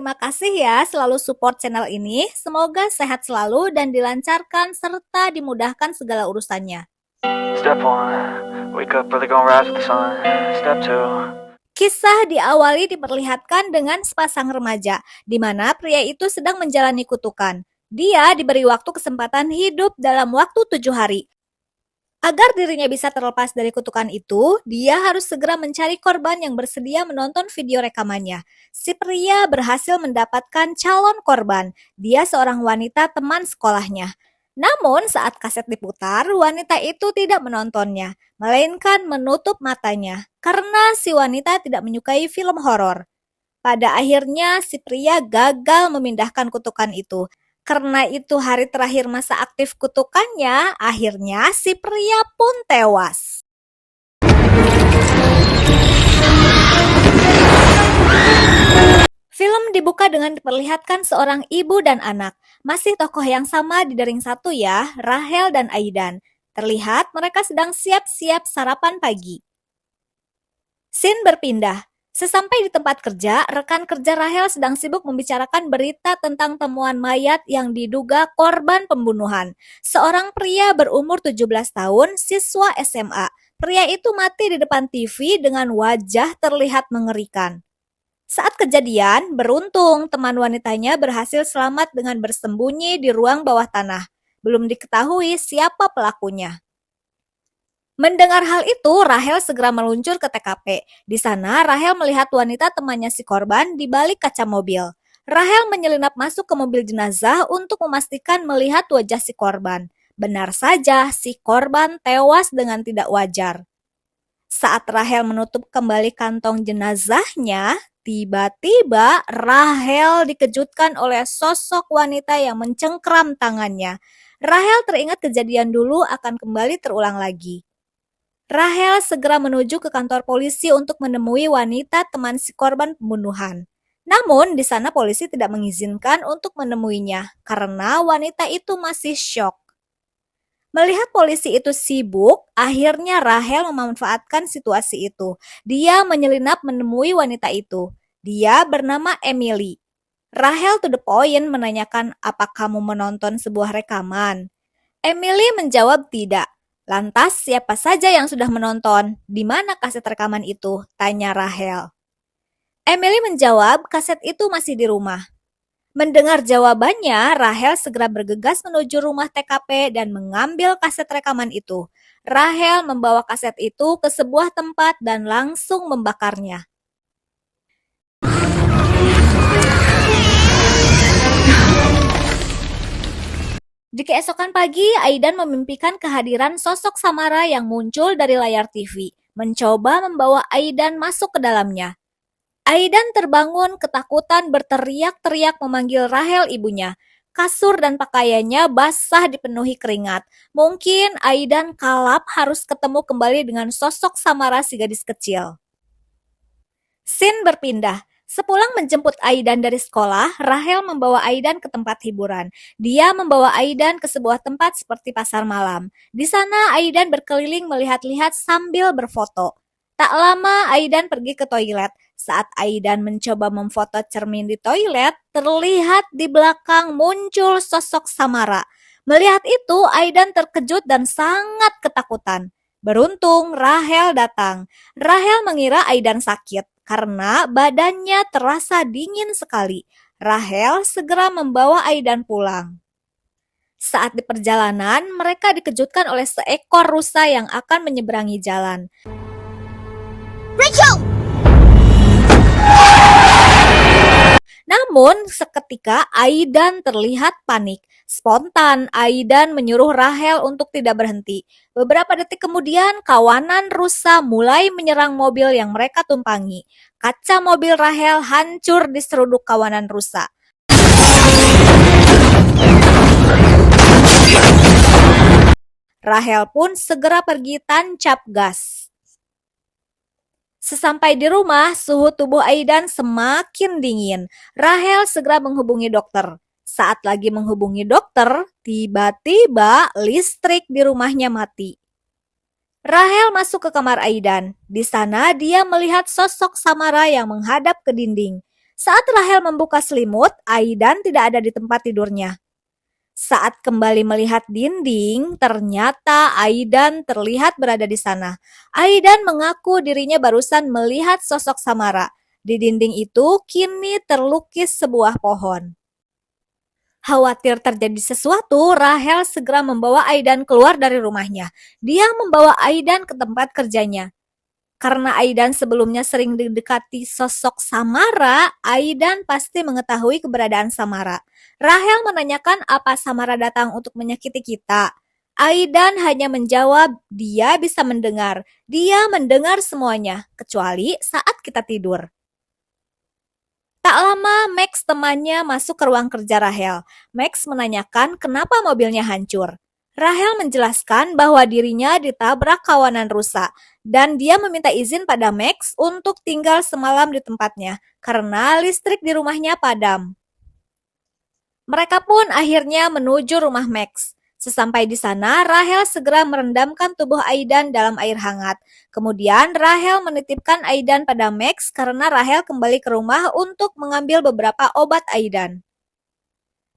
terima kasih ya selalu support channel ini. Semoga sehat selalu dan dilancarkan serta dimudahkan segala urusannya. Step 1, wake up early, gonna rise with the sun. Step 2. Kisah diawali diperlihatkan dengan sepasang remaja, di mana pria itu sedang menjalani kutukan. Dia diberi waktu kesempatan hidup dalam waktu 7 hari. Agar dirinya bisa terlepas dari kutukan itu, dia harus segera mencari korban yang bersedia menonton video rekamannya. Si pria berhasil mendapatkan calon korban. Dia seorang wanita teman sekolahnya. Namun saat kaset diputar, wanita itu tidak menontonnya, melainkan menutup matanya karena si wanita tidak menyukai film horor. Pada akhirnya si pria gagal memindahkan kutukan itu. Karena itu hari terakhir masa aktif kutukannya, akhirnya si pria pun tewas. Film dibuka dengan diperlihatkan seorang ibu dan anak. Masih tokoh yang sama di dering satu ya, Rahel dan Aidan. Terlihat mereka sedang siap-siap sarapan pagi. Scene berpindah. Sesampai di tempat kerja, rekan kerja Rahel sedang sibuk membicarakan berita tentang temuan mayat yang diduga korban pembunuhan. Seorang pria berumur 17 tahun, siswa SMA. Pria itu mati di depan TV dengan wajah terlihat mengerikan. Saat kejadian, beruntung teman wanitanya berhasil selamat dengan bersembunyi di ruang bawah tanah. Belum diketahui siapa pelakunya. Mendengar hal itu, Rahel segera meluncur ke TKP. Di sana, Rahel melihat wanita temannya si korban di balik kaca mobil. Rahel menyelinap masuk ke mobil jenazah untuk memastikan melihat wajah si korban. Benar saja, si korban tewas dengan tidak wajar. Saat Rahel menutup kembali kantong jenazahnya, tiba-tiba Rahel dikejutkan oleh sosok wanita yang mencengkram tangannya. Rahel teringat kejadian dulu akan kembali terulang lagi. Rahel segera menuju ke kantor polisi untuk menemui wanita teman si korban pembunuhan. Namun di sana polisi tidak mengizinkan untuk menemuinya karena wanita itu masih syok. Melihat polisi itu sibuk, akhirnya Rahel memanfaatkan situasi itu. Dia menyelinap menemui wanita itu. Dia bernama Emily. Rahel to the point menanyakan, "Apa kamu menonton sebuah rekaman?" Emily menjawab tidak. Lantas siapa saja yang sudah menonton? Di mana kaset rekaman itu? Tanya Rahel. Emily menjawab kaset itu masih di rumah. Mendengar jawabannya, Rahel segera bergegas menuju rumah TKP dan mengambil kaset rekaman itu. Rahel membawa kaset itu ke sebuah tempat dan langsung membakarnya. Di keesokan pagi, Aidan memimpikan kehadiran sosok Samara yang muncul dari layar TV, mencoba membawa Aidan masuk ke dalamnya. Aidan terbangun ketakutan berteriak-teriak memanggil Rahel ibunya. Kasur dan pakaiannya basah dipenuhi keringat. Mungkin Aidan kalap harus ketemu kembali dengan sosok Samara si gadis kecil. Scene berpindah. Sepulang menjemput Aidan dari sekolah, Rahel membawa Aidan ke tempat hiburan. Dia membawa Aidan ke sebuah tempat seperti pasar malam. Di sana Aidan berkeliling melihat-lihat sambil berfoto. Tak lama Aidan pergi ke toilet. Saat Aidan mencoba memfoto cermin di toilet, terlihat di belakang muncul sosok Samara. Melihat itu, Aidan terkejut dan sangat ketakutan. Beruntung Rahel datang. Rahel mengira Aidan sakit karena badannya terasa dingin sekali. Rahel segera membawa Aidan pulang. Saat di perjalanan, mereka dikejutkan oleh seekor rusa yang akan menyeberangi jalan. Rachel! Namun, seketika Aidan terlihat panik. Spontan, Aidan menyuruh Rahel untuk tidak berhenti. Beberapa detik kemudian, kawanan rusa mulai menyerang mobil yang mereka tumpangi. Kaca mobil Rahel hancur di seruduk kawanan rusa. Rahel pun segera pergi tancap gas. Sesampai di rumah, suhu tubuh Aidan semakin dingin. Rahel segera menghubungi dokter. Saat lagi menghubungi dokter, tiba-tiba listrik di rumahnya mati. Rahel masuk ke kamar Aidan. Di sana dia melihat sosok Samara yang menghadap ke dinding. Saat Rahel membuka selimut, Aidan tidak ada di tempat tidurnya. Saat kembali melihat dinding, ternyata Aidan terlihat berada di sana. Aidan mengaku dirinya barusan melihat sosok Samara. Di dinding itu kini terlukis sebuah pohon. Khawatir terjadi sesuatu, Rahel segera membawa Aidan keluar dari rumahnya. Dia membawa Aidan ke tempat kerjanya. Karena Aidan sebelumnya sering didekati sosok Samara, Aidan pasti mengetahui keberadaan Samara. Rahel menanyakan apa Samara datang untuk menyakiti kita. Aidan hanya menjawab, dia bisa mendengar. Dia mendengar semuanya, kecuali saat kita tidur. Tak lama, Max temannya masuk ke ruang kerja Rahel. Max menanyakan kenapa mobilnya hancur. Rahel menjelaskan bahwa dirinya ditabrak kawanan rusa dan dia meminta izin pada Max untuk tinggal semalam di tempatnya karena listrik di rumahnya padam. Mereka pun akhirnya menuju rumah Max. Sesampai di sana, Rahel segera merendamkan tubuh Aidan dalam air hangat. Kemudian Rahel menitipkan Aidan pada Max karena Rahel kembali ke rumah untuk mengambil beberapa obat Aidan.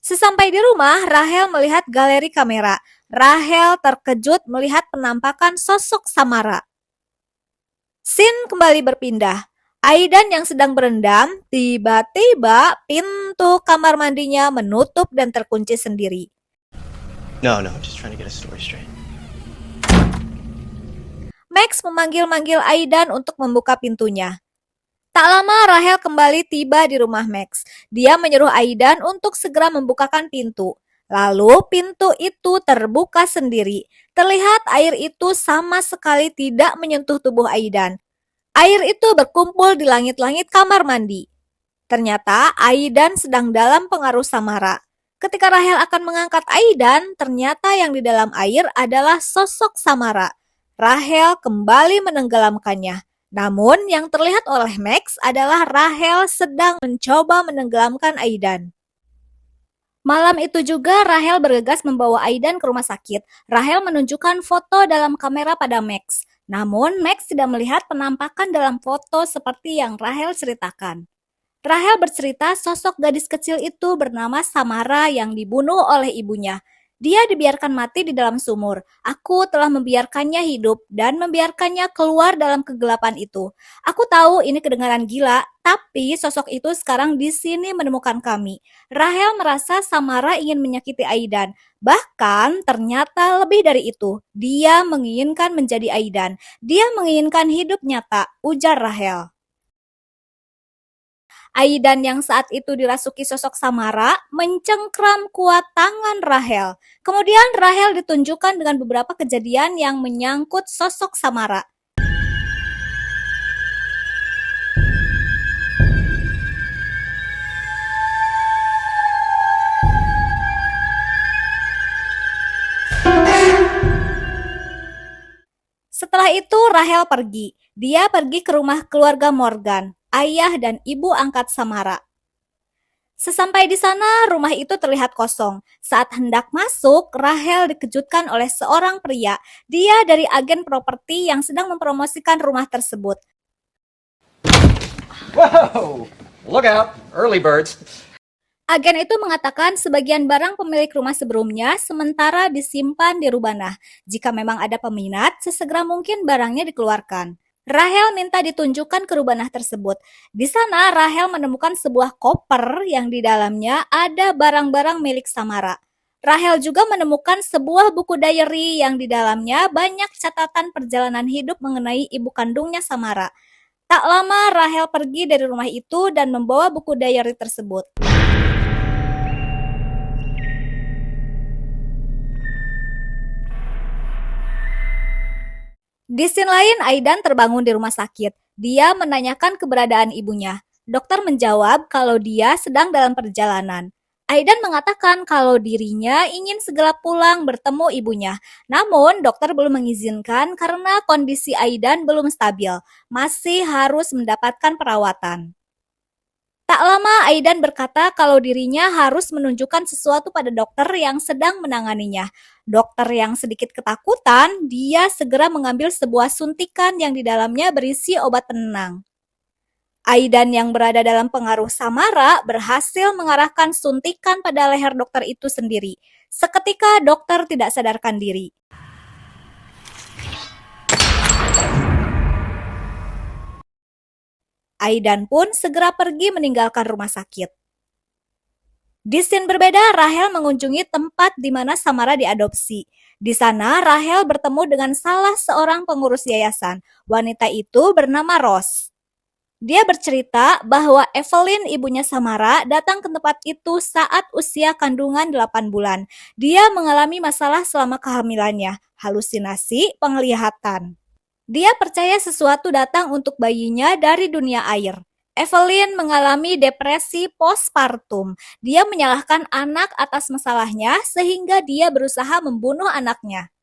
Sesampai di rumah, Rahel melihat galeri kamera. Rahel terkejut melihat penampakan sosok Samara. Scene kembali berpindah. Aidan yang sedang berendam, tiba-tiba pintu kamar mandinya menutup dan terkunci sendiri. No, just trying to get a story straight. Max memanggil-manggil Aidan untuk membuka pintunya. Tak lama Rahel kembali tiba di rumah Max. Dia menyuruh Aidan untuk segera membukakan pintu. Lalu pintu itu terbuka sendiri. Terlihat air itu sama sekali tidak menyentuh tubuh Aidan. Air itu berkumpul di langit-langit kamar mandi. Ternyata Aidan sedang dalam pengaruh Samara. Ketika Rahel akan mengangkat Aidan, ternyata yang di dalam air adalah sosok Samara. Rahel kembali menenggelamkannya. Namun yang terlihat oleh Max adalah Rahel sedang mencoba menenggelamkan Aidan. Malam itu juga Rahel bergegas membawa Aidan ke rumah sakit. Rahel menunjukkan foto dalam kamera pada Max. Namun Max tidak melihat penampakan dalam foto seperti yang Rahel ceritakan. Rahel bercerita sosok gadis kecil itu bernama Samara yang dibunuh oleh ibunya. Dia dibiarkan mati di dalam sumur. Aku telah membiarkannya hidup dan membiarkannya keluar dalam kegelapan itu. Aku tahu ini kedengaran gila, tapi sosok itu sekarang di sini menemukan kami. Rahel merasa Samara ingin menyakiti Aidan. Bahkan ternyata lebih dari itu. Dia menginginkan menjadi Aidan. Dia menginginkan hidup nyata, ujar Rahel. Aidan yang saat itu dirasuki sosok Samara mencengkram kuat tangan Rahel. Kemudian Rahel ditunjukkan dengan beberapa kejadian yang menyangkut sosok Samara. Setelah itu Rahel pergi. Dia pergi ke rumah keluarga Morgan, ayah dan ibu angkat Samara. Sesampai di sana, rumah itu terlihat kosong. Saat hendak masuk, Rahel dikejutkan oleh seorang pria. Dia dari agen properti yang sedang mempromosikan rumah tersebut. Whoa! Look out, early birds. Agen itu mengatakan sebagian barang pemilik rumah sebelumnya sementara disimpan di Rubanah. Jika memang ada peminat, sesegera mungkin barangnya dikeluarkan. Rahel minta ditunjukkan ke Rubanah tersebut. Di sana Rahel menemukan sebuah koper yang di dalamnya ada barang-barang milik Samara. Rahel juga menemukan sebuah buku diary yang di dalamnya banyak catatan perjalanan hidup mengenai ibu kandungnya Samara. Tak lama Rahel pergi dari rumah itu dan membawa buku diary tersebut. Di scene lain, Aidan terbangun di rumah sakit. Dia menanyakan keberadaan ibunya. Dokter menjawab kalau dia sedang dalam perjalanan. Aidan mengatakan kalau dirinya ingin segera pulang bertemu ibunya. Namun, dokter belum mengizinkan karena kondisi Aidan belum stabil. Masih harus mendapatkan perawatan. Tak lama Aidan berkata kalau dirinya harus menunjukkan sesuatu pada dokter yang sedang menanganinya. Dokter yang sedikit ketakutan, dia segera mengambil sebuah suntikan yang di dalamnya berisi obat penenang. Aidan yang berada dalam pengaruh Samara berhasil mengarahkan suntikan pada leher dokter itu sendiri. Seketika dokter tidak sadarkan diri. Aidan pun segera pergi meninggalkan rumah sakit. Di scene berbeda, Rahel mengunjungi tempat di mana Samara diadopsi. Di sana, Rahel bertemu dengan salah seorang pengurus yayasan. Wanita itu bernama Rose. Dia bercerita bahwa Evelyn, ibunya Samara, datang ke tempat itu saat usia kandungan 8 bulan. Dia mengalami masalah selama kehamilannya, halusinasi, penglihatan. Dia percaya sesuatu datang untuk bayinya dari dunia air. Evelyn mengalami depresi postpartum. Dia menyalahkan anak atas masalahnya sehingga dia berusaha membunuh anaknya.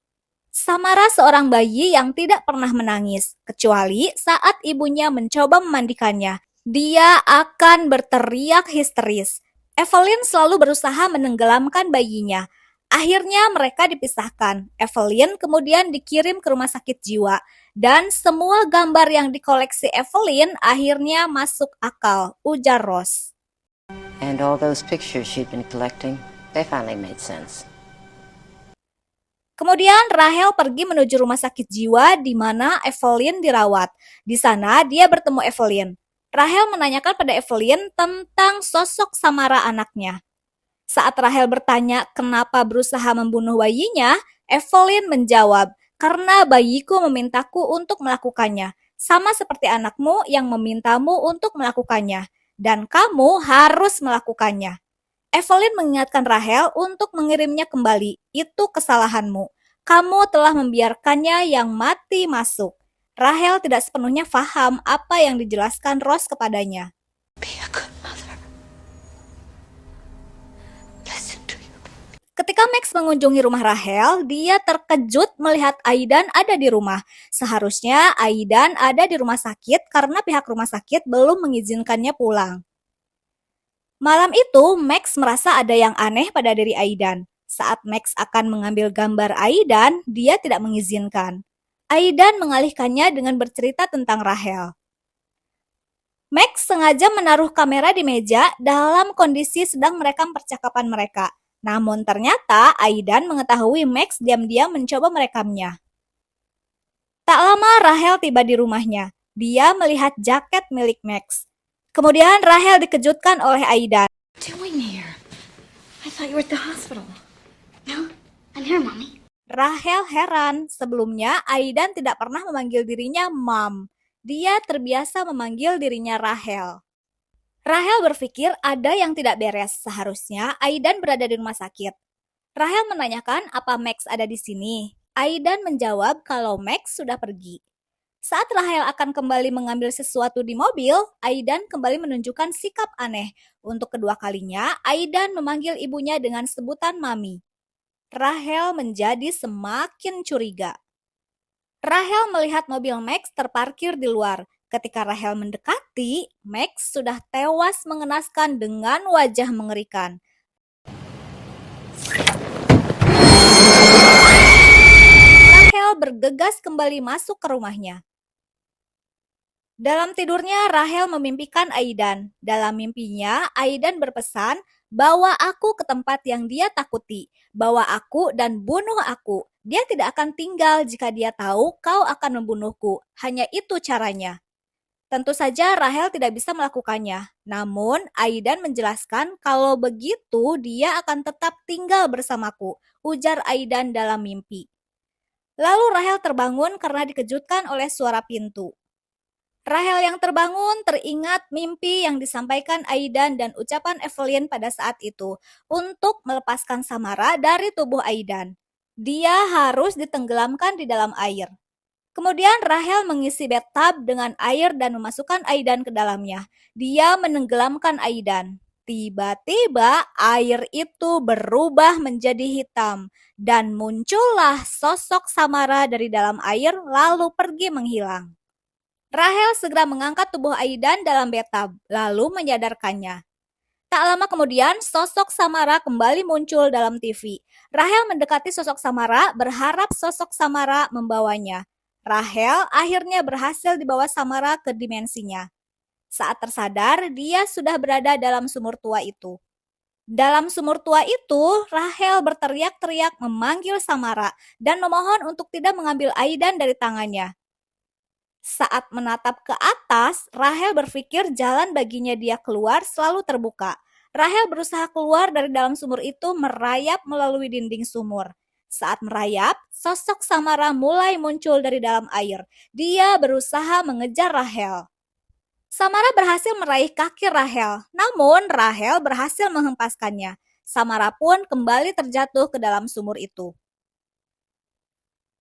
Samara seorang bayi yang tidak pernah menangis, kecuali saat ibunya mencoba memandikannya. Dia akan berteriak histeris. Evelyn selalu berusaha menenggelamkan bayinya. Akhirnya mereka dipisahkan. Evelyn kemudian dikirim ke rumah sakit jiwa. Dan semua gambar yang dikoleksi Evelyn akhirnya masuk akal, ujar Rose. And all those pictures she'd been collecting, they finally made sense. Kemudian Rahel pergi menuju rumah sakit jiwa di mana Evelyn dirawat. Di sana dia bertemu Evelyn. Rahel menanyakan pada Evelyn tentang sosok Samara anaknya. Saat Rahel bertanya kenapa berusaha membunuh bayinya, Evelyn menjawab, "Karena bayiku memintaku untuk melakukannya, sama seperti anakmu yang memintamu untuk melakukannya, dan kamu harus melakukannya." Evelyn mengingatkan Rahel untuk mengirimnya kembali. Itu kesalahanmu. Kamu telah membiarkannya yang mati masuk. Rahel tidak sepenuhnya paham apa yang dijelaskan Rose kepadanya. Be a good mother. Listen to your baby. Ketika Max mengunjungi rumah Rahel, dia terkejut melihat Aidan ada di rumah. Seharusnya Aidan ada di rumah sakit karena pihak rumah sakit belum mengizinkannya pulang. Malam itu, Max merasa ada yang aneh pada diri Aidan. Saat Max akan mengambil gambar Aidan, dia tidak mengizinkan. Aidan mengalihkannya dengan bercerita tentang Rahel. Max sengaja menaruh kamera di meja dalam kondisi sedang merekam percakapan mereka. Namun ternyata Aidan mengetahui Max diam-diam mencoba merekamnya. Tak lama Rahel tiba di rumahnya. Dia melihat jaket milik Max. Kemudian Rahel dikejutkan oleh Aidan. Doing here? I thought you were at the hospital. No, I'm here, Mommy. Rahel heran, sebelumnya Aidan tidak pernah memanggil dirinya Mom. Dia terbiasa memanggil dirinya Rahel. Rahel berpikir ada yang tidak beres, seharusnya Aidan berada di rumah sakit. Rahel menanyakan apa Max ada di sini. Aidan menjawab kalau Max sudah pergi. Saat Rahel akan kembali mengambil sesuatu di mobil, Aidan kembali menunjukkan sikap aneh. Untuk kedua kalinya, Aidan memanggil ibunya dengan sebutan Mami. Rahel menjadi semakin curiga. Rahel melihat mobil Max terparkir di luar. Ketika Rahel mendekati, Max sudah tewas mengenaskan dengan wajah mengerikan. Rahel bergegas kembali masuk ke rumahnya. Dalam tidurnya, Rahel memimpikan Aidan. Dalam mimpinya, Aidan berpesan, "Bawa aku ke tempat yang dia takuti. Bawa aku dan bunuh aku. Dia tidak akan tinggal jika dia tahu kau akan membunuhku. Hanya itu caranya." Tentu saja Rahel tidak bisa melakukannya. Namun, Aidan menjelaskan kalau begitu dia akan tetap tinggal bersamaku, ujar Aidan dalam mimpi. Lalu Rahel terbangun karena dikejutkan oleh suara pintu. Rahel yang terbangun teringat mimpi yang disampaikan Aidan dan ucapan Evelyn pada saat itu untuk melepaskan Samara dari tubuh Aidan. Dia harus ditenggelamkan di dalam air. Kemudian Rahel mengisi bathtub dengan air dan memasukkan Aidan ke dalamnya. Dia menenggelamkan Aidan. Tiba-tiba air itu berubah menjadi hitam dan muncullah sosok Samara dari dalam air lalu pergi menghilang. Rahel segera mengangkat tubuh Aidan dalam bathtub, lalu menyadarkannya. Tak lama kemudian, sosok Samara kembali muncul dalam TV. Rahel mendekati sosok Samara, berharap sosok Samara membawanya. Rahel akhirnya berhasil dibawa Samara ke dimensinya. Saat tersadar, dia sudah berada dalam sumur tua itu. Dalam sumur tua itu, Rahel berteriak-teriak memanggil Samara dan memohon untuk tidak mengambil Aidan dari tangannya. Saat menatap ke atas, Rahel berpikir jalan baginya dia keluar selalu terbuka. Rahel berusaha keluar dari dalam sumur itu merayap melalui dinding sumur. Saat merayap, sosok Samara mulai muncul dari dalam air. Dia berusaha mengejar Rahel. Samara berhasil meraih kaki Rahel, namun Rahel berhasil menghempaskannya. Samara pun kembali terjatuh ke dalam sumur itu.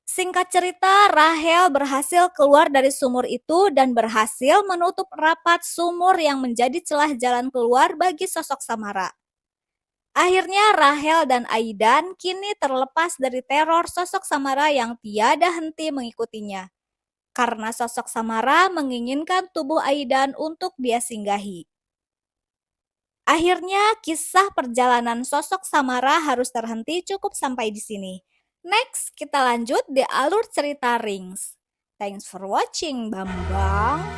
Singkat cerita, Rahel berhasil keluar dari sumur itu dan berhasil menutup rapat sumur yang menjadi celah jalan keluar bagi sosok Samara. Akhirnya Rahel dan Aidan kini terlepas dari teror sosok Samara yang tiada henti mengikutinya. Karena sosok Samara menginginkan tubuh Aidan untuk dia singgahi. Akhirnya kisah perjalanan sosok Samara harus terhenti cukup sampai di sini. Next, kita lanjut di alur cerita Rings. Thanks for watching, Bambang.